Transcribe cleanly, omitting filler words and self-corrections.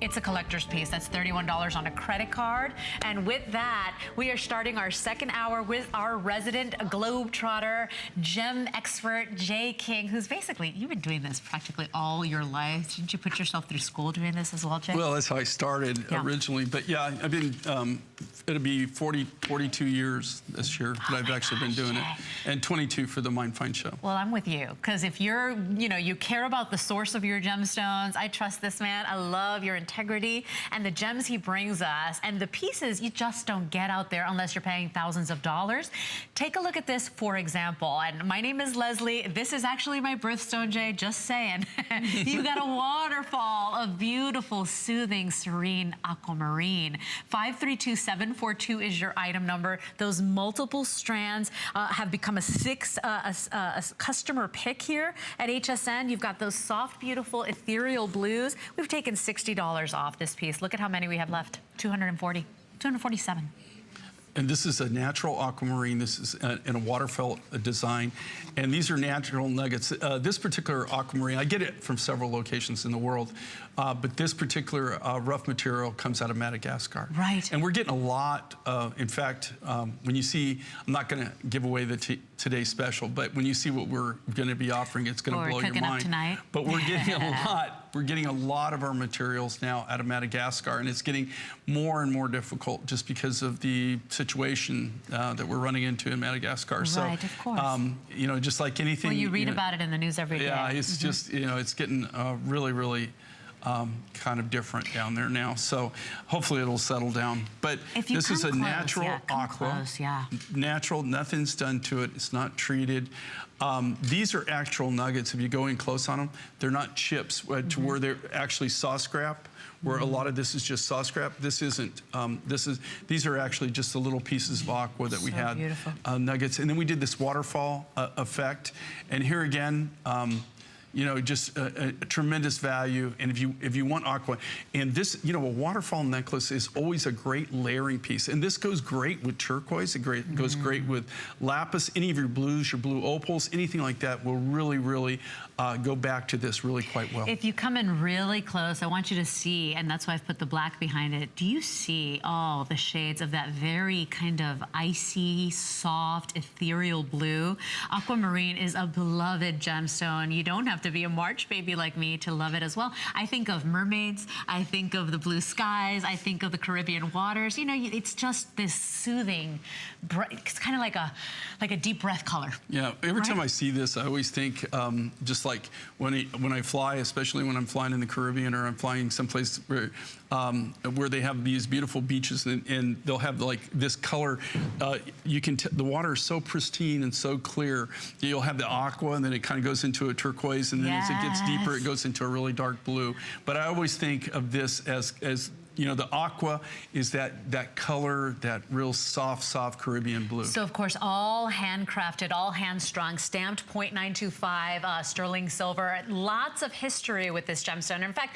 It's a collector's piece. That's $31 on a credit card. And with that, we are starting our second hour with our resident globetrotter, gem expert, Jay King, who's basically, you've been doing this practically all your life. Didn't you put yourself through school doing this as well, Jay? Well, that's how I started originally. But yeah, I've been, it'll be 42 years this year that I've actually been doing it. And 22 for the Mind Find show. Well, I'm with you. Because if you're, you care about the source of your gemstones, I trust this man. I love your integrity and the gems he brings us and the pieces you just don't get out there unless you're paying thousands of dollars. Take a look at this, for example. And my name is Leslie. This is actually my birthstone, Jay, just saying. You got a waterfall of beautiful, soothing, serene aquamarine. 532742 is your item number. Those multiple strands have become a customer pick here at HSN. You've got those soft, beautiful, ethereal blues. We've taken $60 off this piece. Look at how many we have left. 247. And this is a natural aquamarine. This is in a waterfall design. And these are natural nuggets. This particular aquamarine, I get it from several locations in the world, but this particular rough material comes out of Madagascar. Right. And we're getting a lot, in fact, when you see, I'm not gonna give away the today's special, but when you see what we're gonna be offering, it's gonna blow your mind. Tonight. But we're getting a lot of our materials now out of Madagascar, and it's getting more and more difficult just because of the situation that we're running into in Madagascar. Right, of course. You know, just like anything. Well, you read about it in the news every day. Yeah, it's just, it's getting really, really kind of different down there now. So hopefully it'll settle down. But this is a natural aqua. Natural, nothing's done to it. It's not treated. These are actual nuggets. If you go in close on them, they're not chips to where they're actually saw scrap, where a lot of this is just saw scrap. This isn't. These are actually just the little pieces of aqua that we had. Nuggets. And then we did this waterfall effect. And here again, you know, just a tremendous value. And if you want aqua, and this, you know, a waterfall necklace is always a great layering piece. And this goes great with turquoise. It goes great with lapis. Any of your blues, your blue opals, anything like that will really, really go back to this really quite well. If you come in really close, I want you to see, and that's why I've put the black behind it. Do you see all the shades of that very kind of icy, soft, ethereal blue? Aquamarine is a beloved gemstone. You don't have to be a March baby like me to love it as well. I think of mermaids, I think of the blue skies, I think of the Caribbean waters. You know, it's just this soothing, it's kind of like a deep breath color. Yeah, every time I see this, I always think, just like when I fly, especially when I'm flying in the Caribbean or I'm flying someplace where they have these beautiful beaches and they'll have like this color. You can the water is so pristine and so clear. You'll have the aqua and then it kind of goes into a turquoise, and then as it gets deeper, it goes into a really dark blue. But I always think of this as you know, the aqua is that color, that real soft Caribbean blue. So of course, all handcrafted, all hand-strung, stamped .925 sterling silver. Lots of history with this gemstone. In fact,